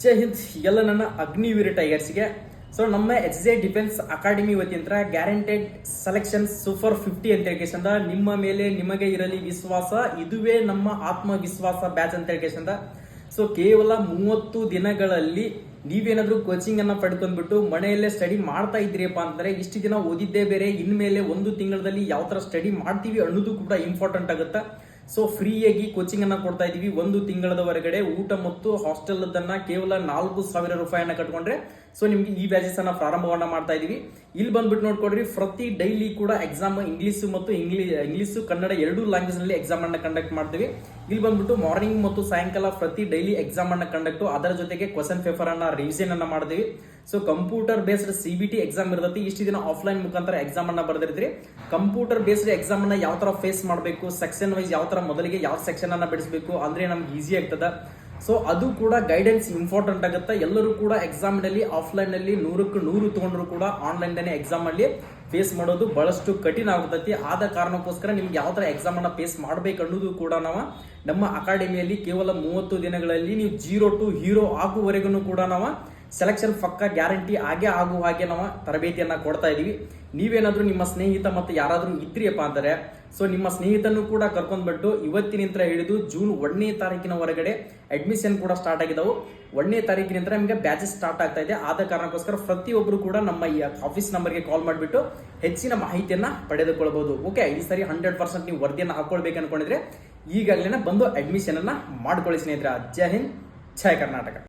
ಜೈ ಹಿಂದ್ ಎಲ್ಲ ನನ್ನ ಅಗ್ನಿವೀರ ಟೈಗರ್ಸ್ಗೆ. ಸೊ ನಮ್ಮ HJ ಡಿಫೆನ್ಸ್ ಅಕಾಡೆಮಿ ವತಿಯಿಂದ ಗ್ಯಾರಂಟೆಡ್ ಸೆಲೆಕ್ಷನ್ ಸೂಪರ್ 50 ಅಂತ ಹೇಳ್ಕೇಶಂದ ನಿಮ್ಮ ಮೇಲೆ ನಿಮಗೆ ಇರಲಿ ವಿಶ್ವಾಸ, ಇದುವೇ ನಮ್ಮ ಆತ್ಮವಿಶ್ವಾಸ ಬ್ಯಾಚ್ ಅಂತ ಹೇಳ್ಕೇಶಂದ. ಸೊ ಕೇವಲ 30 ದಿನಗಳಲ್ಲಿ ನೀವೇನಾದ್ರೂ ಕೋಚಿಂಗ್ ಅನ್ನ ಪಡ್ಕೊಂಡ್ಬಿಟ್ಟು ಮನೆಯಲ್ಲೇ ಸ್ಟಡಿ ಮಾಡ್ತಾ ಇದ್ರಿಯಪ್ಪ ಅಂದ್ರೆ ಇಷ್ಟು ದಿನ ಓದಿದ್ದೇ ಬೇರೆ, ಇನ್ಮೇಲೆ 1 ತಿಂಗಳಲ್ಲಿ ಯಾವ ತರ ಸ್ಟಡಿ ಮಾಡ್ತೀವಿ ಅನ್ನೋದು ಕೂಡ ಇಂಪಾರ್ಟೆಂಟ್ ಆಗುತ್ತೆ. ಸೊ ಫ್ರೀಯಾಗಿ ಕೋಚಿಂಗ್ ಅನ್ನ ಕೊಡ್ತಾ ಇದೀವಿ. 1 ತಿಂಗಳವರೆಗಡೆ ಊಟ ಮತ್ತು ಹಾಸ್ಟೆಲ್ ಅದನ್ನ ಕೇವಲ 4,000 ರೂಪಾಯಿಯನ್ನ ಕಟ್ಕೊಂಡ್ರೆ ಸೊ ನಿಮ್ಗೆ ಈ ಬ್ಯಾಚಸ್ ಅನ್ನ ಪ್ರಾರಂಭವನ್ನ ಮಾಡ್ತಾ ಇದೀವಿ. ಇಲ್ಲಿ ಬಂದ್ಬಿಟ್ಟು ನೋಡ್ಕೊಡ್ರಿ, ಪ್ರತಿ ಡೈಲಿ ಕೂಡ ಎಕ್ಸಾಮ್ ಇಂಗ್ಲಿಷ್ ಮತ್ತು ಇಂಗ್ಲಿಷ್ ಕನ್ನಡ 2 ಲ್ಯಾಂಗ್ವೇಜ್ ನಲ್ಲಿ ಎಕ್ಸಾಮ್ ಅನ್ನ ಕಂಡಕ್ಟ್ ಮಾಡ್ತೀವಿ. ಇಲ್ಲಿ ಬಂದ್ಬಿಟ್ಟು ಮಾರ್ನಿಂಗ್ ಮತ್ತು ಸಾಯಂಕಾಲ ಪ್ರತಿ ಡೈಲಿ ಎಕ್ಸಾಮ್ ಅನ್ನ ಕಂಡಕ್ಟ್, ಅದರ ಜೊತೆಗೆ ಕ್ವಶನ್ ಪೇಪರ್ ಅನ್ನ ರಿವಿಷನ್ ಅನ್ನ ಮಾಡ್ತೀವಿ. So computer based CBT exam ಇರ್ತೈತಿ. ಇಷ್ಟು ದಿನ ಆಫ್ಲೈನ್ ಮುಖಾಂತರ ಎಕ್ಸಾಮ್ ಅನ್ನ ಬರೆದಿರ್ತೀರಿ. ಕಂಪ್ಯೂಟರ್ ಬೇಸ್ಡ್ ಎಕ್ಸಾಮ್ ಅನ್ನ ಯಾವ ತರ ಫೇಸ್ ಮಾಡಬೇಕು, ಸೆಕ್ಷನ್ ವೈಸ್ ಯಾವ ತರ ಮೊದಲಿಗೆ ಯಾವ ಸೆಕ್ಷನ್ ಅನ್ನ ಬಿಡಿಸಬೇಕು ಅಂದ್ರೆ ನಮ್ಗೆ ಈಸಿ ಆಗ್ತದ. ಸೊ ಅದು ಕೂಡ ಗೈಡೆನ್ಸ್ ಇಂಪಾರ್ಟೆಂಟ್ ಆಗುತ್ತೆ. ಎಲ್ಲರೂ ಕೂಡ ಎಕ್ಸಾಮ್ ನಲ್ಲಿ ಆಫ್ಲೈನ್ ನಲ್ಲಿ 100ಕ್ಕೆ 100 ತಗೊಂಡ್ರು ಕೂಡ ಆನ್ಲೈನ್ ಎಕ್ಸಾಮ್ ಅಲ್ಲಿ ಫೇಸ್ ಮಾಡೋದು ಬಹಳಷ್ಟು ಕಠಿಣ ಆಗ್ತೈತಿ. ಆದ ಕಾರಣಕ್ಕೋಸ್ಕರ ನಿಮ್ಗೆ ಯಾವ ತರ ಎಕ್ಸಾಮ್ ಅನ್ನ ಫೇಸ್ ಮಾಡ್ಬೇಕು ಅನ್ನೋದು ಕೂಡ ನಾವು ನಮ್ಮ ಅಕಾಡೆಮಿಯಲ್ಲಿ ಕೇವಲ 30 ದಿನಗಳಲ್ಲಿ ನೀವು 0 to ಹೀರೋ ಆಗುವವರೆಗೂ ಕೂಡ ನಾವು ಸೆಲೆಕ್ಷನ್ ಪಕ್ಕ ಗ್ಯಾರಂಟಿ ಆಗೋ ಹಾಗೆ ನಾವು ತರಬೇತಿಯನ್ನ ಕೊಡ್ತಾ ಇದೀವಿ. ನೀವೇನಾದ್ರೂ ನಿಮ್ಮ ಸ್ನೇಹಿತ ಮತ್ತೆ ಯಾರಾದ್ರೂ ಇದ್ರಿಯಪ್ಪ ಅಂದರೆ ಸೊ ನಿಮ್ಮ ಸ್ನೇಹಿತನ್ನು ಕೂಡ ಕರ್ಕೊಂಡ್ಬಿಟ್ಟು ಇವತ್ತಿನಿಂದ ಹಿಡಿದು ಜೂನ್ 1ನೇ ತಾರೀಕಿನ ಹೊರಗಡೆ ಅಡ್ಮಿಷನ್ ಕೂಡ ಸ್ಟಾರ್ಟ್ ಆಗಿದಾವು. 1ನೇ ತಾರೀಕಿನಿಂದ ನಿಮಗೆ ಬ್ಯಾಚಸ್ ಸ್ಟಾರ್ಟ್ ಆಗ್ತಾ ಇದೆ. ಆದ ಕಾರಣಕ್ಕೋಸ್ಕರ ಪ್ರತಿಯೊಬ್ಬರು ಕೂಡ ನಮ್ಮ ಈ ಆಫೀಸ್ ನಂಬರ್ಗೆ ಕಾಲ್ ಮಾಡಿಬಿಟ್ಟು ಹೆಚ್ಚಿನ ಮಾಹಿತಿಯನ್ನ ಪಡೆದುಕೊಳ್ಳಬಹುದು. ಓಕೆ, ಈ ಸರಿ 100% ನೀವು ವರದಿಯನ್ನು ಹಾಕೊಳ್ಬೇಕು ಅನ್ಕೊಂಡಿದ್ರೆ ಈಗಾಗಲೇ ಬಂದು ಅಡ್ಮಿಷನ್ ಅನ್ನ ಮಾಡ್ಕೊಳ್ಳಿ ಸ್ನೇಹಿತರೆ. ಜೈ ಹಿಂದ್, ಜೈ ಕರ್ನಾಟಕ.